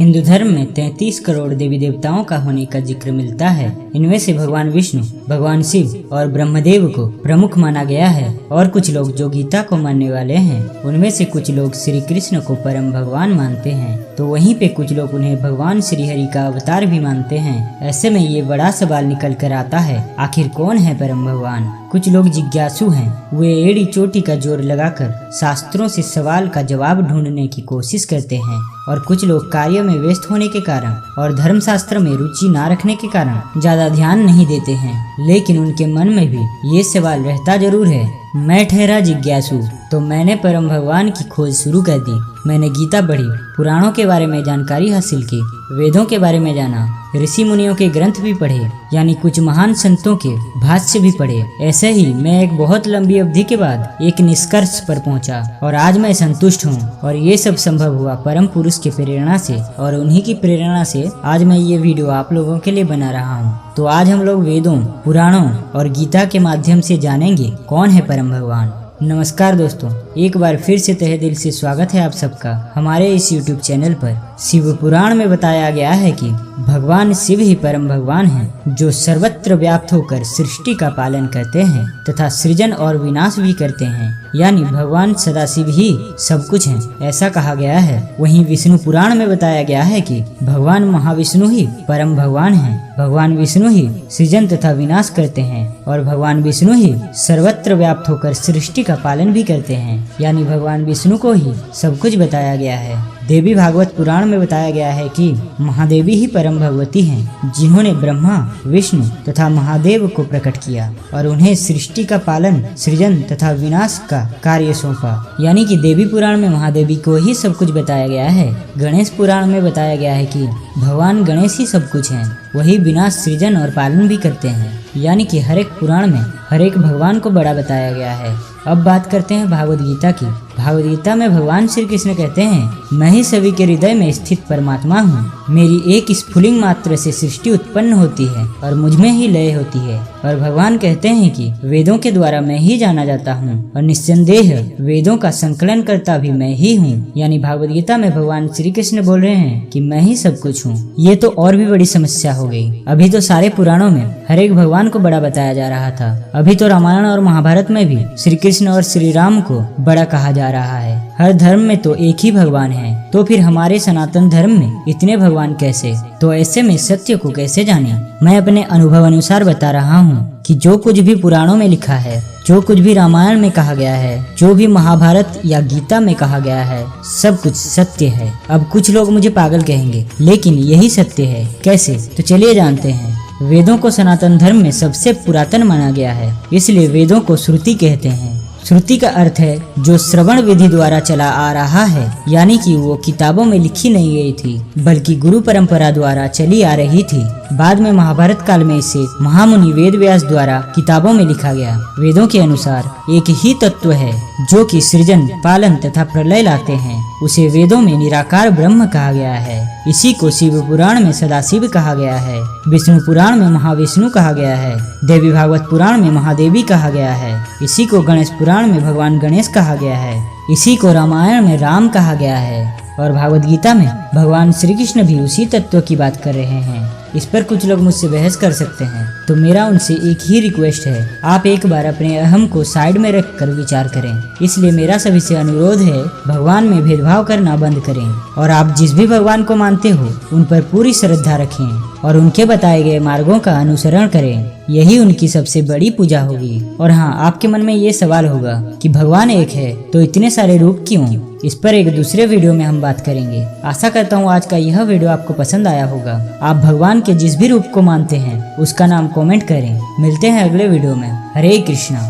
हिंदू धर्म में 33 करोड़ देवी देवताओं का होने का जिक्र मिलता है। इनमें से भगवान विष्णु, भगवान शिव और ब्रह्मदेव को प्रमुख माना गया है। और कुछ लोग जो गीता को मानने वाले हैं, उनमें से कुछ लोग श्री कृष्ण को परम भगवान मानते हैं, तो वहीं पे कुछ लोग उन्हें भगवान श्री हरि का अवतार भी मानते हैं। ऐसे में ये बड़ा सवाल निकल कर आता है, आखिर कौन है परम भगवान। कुछ लोग जिज्ञासु हैं, वे एड़ी चोटी का जोर लगाकर शास्त्रों से सवाल का जवाब ढूंढने की कोशिश करते हैं। और कुछ लोग कार्य में व्यस्त होने के कारण और धर्मशास्त्र में रुचि ना रखने के कारण ज्यादा ध्यान नहीं देते हैं। लेकिन उनके मन में भी ये सवाल रहता जरूर है। मैं ठहरा जिज्ञासु, तो मैंने परम भगवान की खोज शुरू कर दी। मैंने गीता पढ़ी, पुराणों के बारे में जानकारी हासिल की, वेदों के बारे में जाना, ऋषि मुनियों के ग्रंथ भी पढ़े, यानी कुछ महान संतों के भाष्य भी पढ़े। ऐसे ही मैं एक बहुत लंबी अवधि के बाद एक निष्कर्ष पर पहुंचा और आज मैं संतुष्ट हूं। और ये सब संभव हुआ परम पुरुष की प्रेरणा से, और उन्हीं की प्रेरणा से आज मैं ये वीडियो आप लोगों के लिए बना रहा हूँ। तो आज हम लोग वेदों, पुराणों और गीता के माध्यम से जानेंगे कौन है परम भगवान। नमस्कार दोस्तों, एक बार फिर से तहे दिल से स्वागत है आप सबका हमारे इस YouTube चैनल पर। शिव पुराण में बताया गया है कि भगवान शिव ही परम भगवान हैं, जो सर्वत्र व्याप्त होकर सृष्टि का पालन करते हैं तथा सृजन और विनाश भी करते हैं। यानी भगवान सदाशिव ही सब कुछ हैं, ऐसा कहा गया है। वहीं विष्णु पुराण में बताया गया है कि भगवान महाविष्णु ही परम भगवान हैं। भगवान विष्णु ही सृजन तथा विनाश करते हैं और भगवान विष्णु ही सर्वत्र व्याप्त होकर सृष्टि का पालन भी करते हैं। यानी भगवान विष्णु को ही सब कुछ बताया गया है। देवी भागवत पुराण में बताया गया है कि महादेवी ही परम भगवती हैं, जिन्होंने ब्रह्मा, विष्णु तथा महादेव को प्रकट किया और उन्हें सृष्टि का पालन, सृजन तथा विनाश का कार्य सौंपा। यानी कि देवी पुराण में महादेवी को ही सब कुछ बताया गया है। गणेश पुराण में बताया गया है कि भगवान गणेश ही सब कुछ हैं, वही विनाश, सृजन और पालन भी करते हैं। यानी कि हर एक पुराण में हर एक भगवान को बड़ा बताया गया है। अब बात करते हैं भागवत गीता की। भागवत गीता में भगवान श्री कृष्ण कहते हैं, मैं ही सभी के हृदय में स्थित परमात्मा हूँ। मेरी एक स्फुलिंग मात्र से सृष्टि उत्पन्न होती है और मुझ में ही लय होती है। और भगवान कहते हैं कि वेदों के द्वारा मैं ही जाना जाता हूँ और निस्संदेह वेदों का संकलन करता भी मैं ही हूँ। यानी भागवत गीता में भगवान श्री कृष्ण बोल रहे हैं कि मैं ही सब कुछ हूँ। ये तो और भी बड़ी समस्या हो गई। अभी तो सारे पुराणों में हर एक भगवान को बड़ा बताया जा रहा था। अभी तो रामायण और महाभारत में भी श्री कृष्ण और श्री राम को बड़ा कहा जा रहा है। हर धर्म में तो एक ही भगवान है, तो फिर हमारे सनातन धर्म में इतने भगवान कैसे? तो ऐसे में सत्य को कैसे जाने? मैं अपने अनुभव अनुसार बता रहा हूँ कि जो कुछ भी पुराणों में लिखा है, जो कुछ भी रामायण में कहा गया है, जो भी महाभारत या गीता में कहा गया है, सब कुछ सत्य है। अब कुछ लोग मुझे पागल कहेंगे, लेकिन यही सत्य है। कैसे? तो चलिए जानते हैं। वेदों को सनातन धर्म में सबसे पुरातन माना गया है, इसलिए वेदों को श्रुति कहते हैं। श्रुति का अर्थ है जो श्रवण विधि द्वारा चला आ रहा है, यानी कि वो किताबों में लिखी नहीं गई थी, बल्कि गुरु परंपरा द्वारा चली आ रही थी। बाद में महाभारत काल में इसे महामुनि वेद व्यास द्वारा किताबों में लिखा गया। वेदों के अनुसार एक ही तत्व है जो कि सृजन, पालन तथा प्रलय लाते हैं, उसे वेदों में निराकार ब्रह्म कहा गया है। इसी को शिव पुराण में सदाशिव कहा गया है, विष्णु पुराण में महाविष्णु कहा गया है, देवी भागवत पुराण में महादेवी कहा गया है, इसी को गणेश पुराण में भगवान गणेश कहा गया है, इसी को रामायण में राम कहा गया है, और भागवत गीता में भगवान श्री कृष्ण भी उसी तत्व की बात कर रहे हैं। इस पर कुछ लोग मुझसे बहस कर सकते हैं, तो मेरा उनसे एक ही रिक्वेस्ट है, आप एक बार अपने अहम को साइड में रखकर विचार करें। इसलिए मेरा सभी से अनुरोध है, भगवान में भेदभाव करना बंद करें और आप जिस भी भगवान को मानते हो उन पर पूरी श्रद्धा रखें और उनके बताए गए मार्गों का अनुसरण करें। यही उनकी सबसे बड़ी पूजा होगी। और हाँ, आपके मन में ये सवाल होगा कि भगवान एक है तो इतने सारे रूप क्यों? इस पर एक दूसरे वीडियो में हम बात करेंगे। आशा करता हूँ आज का यह वीडियो आपको पसंद आया होगा। आप भगवान के जिस भी रूप को मानते हैं उसका नाम कमेंट करें। मिलते हैं अगले वीडियो में। हरे कृष्णा।